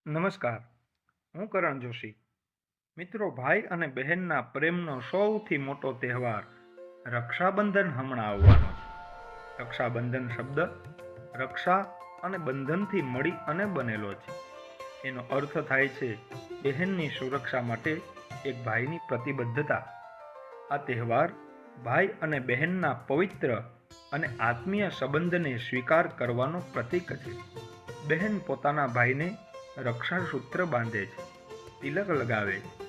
નમસ્કાર, હું કરણ જોશી. મિત્રો, ભાઈ અને બહેનના પ્રેમનો સૌથી મોટો તહેવાર રક્ષાબંધન હમણાં આવવાનો છે. રક્ષાબંધન શબ્દ રક્ષા અને બંધનથી મળી અને બનેલો છે. એનો અર્થ થાય છે બહેનની સુરક્ષા માટે એક ભાઈની પ્રતિબદ્ધતા. આ તહેવાર ભાઈ અને બહેનના પવિત્ર અને આત્મીય સંબંધને સ્વીકાર કરવાનો પ્રતીક છે. બહેન પોતાના ભાઈને રક્ષાસૂત્ર બાંધે છે, તિલક લગાવે છે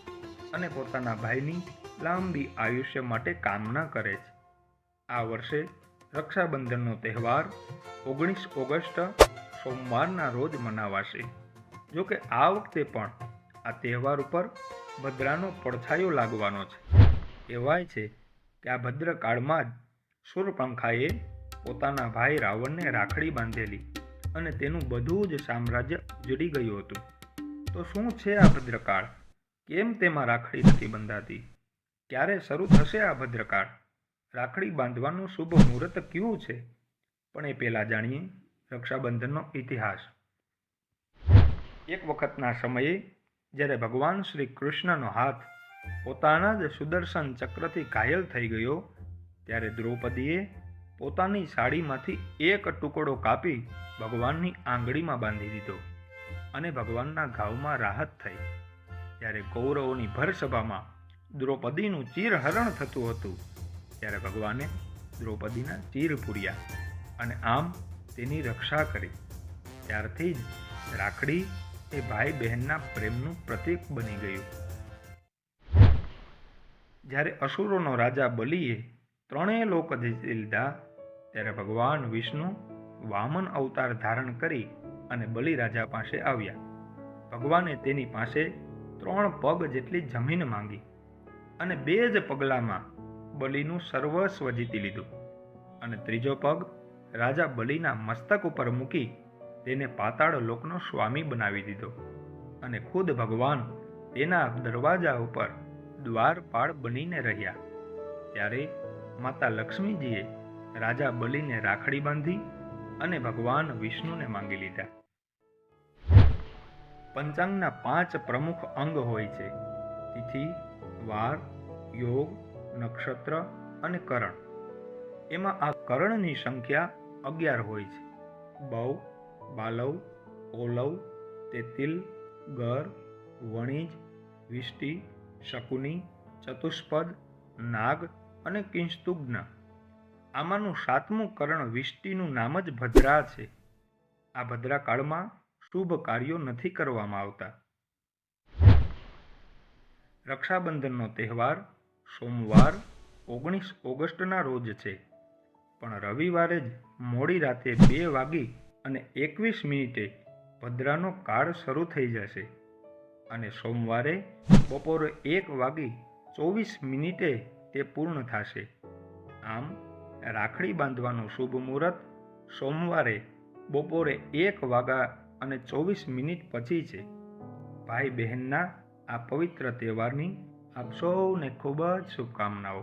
અને પોતાના ભાઈની લાંબી આયુષ્ય માટે કામના કરે છે. આ વર્ષે રક્ષાબંધનનો તહેવાર 19 ઓગસ્ટ સોમવારના રોજ મનાવાશે. જો કે આ વખતે પણ આ તહેવાર ઉપર ભદ્રાનો પડછાયો લાગવાનો છે. કહેવાય છે કે આ ભદ્રકાળમાં જ શૂર્પણખાએ પોતાના ભાઈ રાવણને રાખડી બાંધેલી અને તેનું બધું જ સામ્રાજ્ય ઉજળી ગયું હતું. તો શું છે આ ભદ્રકાળ? કેમ તેમાં રાખડી નથી બંધાતી? ક્યારે શરૂ થશે આ ભદ્રકાળ? રાખડી બાંધવાનું શુભ મુહૂર્ત કયું છે? પણ એ પહેલાં જાણીએ રક્ષાબંધનનો ઇતિહાસ. એક વખતના સમયે જ્યારે ભગવાન શ્રી કૃષ્ણનો હાથ પોતાના જ સુદર્શન ચક્રથી ઘાયલ થઈ ગયો, ત્યારે દ્રૌપદીએ પોતાની સાડીમાંથી એક ટુકડો કાપી ભગવાનની આંગળીમાં બાંધી દીધો અને ભગવાનના ઘાવમાં રાહત થઈ. જ્યારે કૌરવોની ભરસભામાં દ્રૌપદીનું ચીરહરણ થતું હતું, ત્યારે ભગવાને દ્રૌપદીના ચીર પૂર્યા અને આમ તેની રક્ષા કરી. ત્યારથી જ રાખડી એ ભાઈ બહેનના પ્રેમનું પ્રતીક બની ગયું. જ્યારે અસુરોનો રાજા બલિએ 3 લોક જીતી લીધા, ત્યારે ભગવાન વિષ્ણુ વામન અવતાર ધારણ કરી અને બલિ રાજા પાસે આવ્યા. ભગવાને તેની પાસે 3 પગ જેટલી જમીન માંગી અને 2 જ પગલામાં બલિનું સર્વસ્વ જીતી લીધું અને 3જો પગ રાજા બલિના મસ્તક ઉપર મૂકી તેને પાતાળ લોકનો સ્વામી બનાવી દીધો અને ખુદ ભગવાન તેના દરવાજા ઉપર દ્વારપાળ બનીને રહ્યા. ત્યારે માતા લક્ષ્મીજીએ રાજા બલિને રાખડી બાંધી અને ભગવાન વિષ્ણુને માંગી લીધા. પંચાંગના 5 પ્રમુખ અંગ હોય છે: તિથિ, વાર, યોગ, નક્ષત્ર અને કરણ. એમાં આ કરણની સંખ્યા 11 હોય છે: બૌ, બાલવ, ઓલવ, તેતિલ, ગર, વણિજ, વિષ્ટિ, શકુની, ચતુષ્પદ, નાગ અને કિંસ્તુગ્ન. આમાંનું 7મું કરણ વિષ્ટિનું નામ જ ભદ્રા છે. આ ભદ્રા કાળમાં શુભ કાર્યો નથી કરવામાં આવતા. રક્ષાબંધનનો તહેવાર સોમવાર 19 ઓગસ્ટના રોજ છે, પણ રવિવારે જ મોડી રાતે 2 વાગી અને 21 મિનિટે ભદ્રાનો કાળ શરૂ થઈ જશે અને સોમવારે બપોરે 1 વાગી 24 મિનિટે તે પૂર્ણ થશે. આમ રાખડી બાંધવાનું શુભ મુહૂર્ત સોમવારે બપોરે 1 વાગ્યા અને 24 મિનિટ પછી છે. ભાઈ બહેનના આ પવિત્ર તહેવારની આપ સૌને ખૂબ જ શુભકામનાઓ.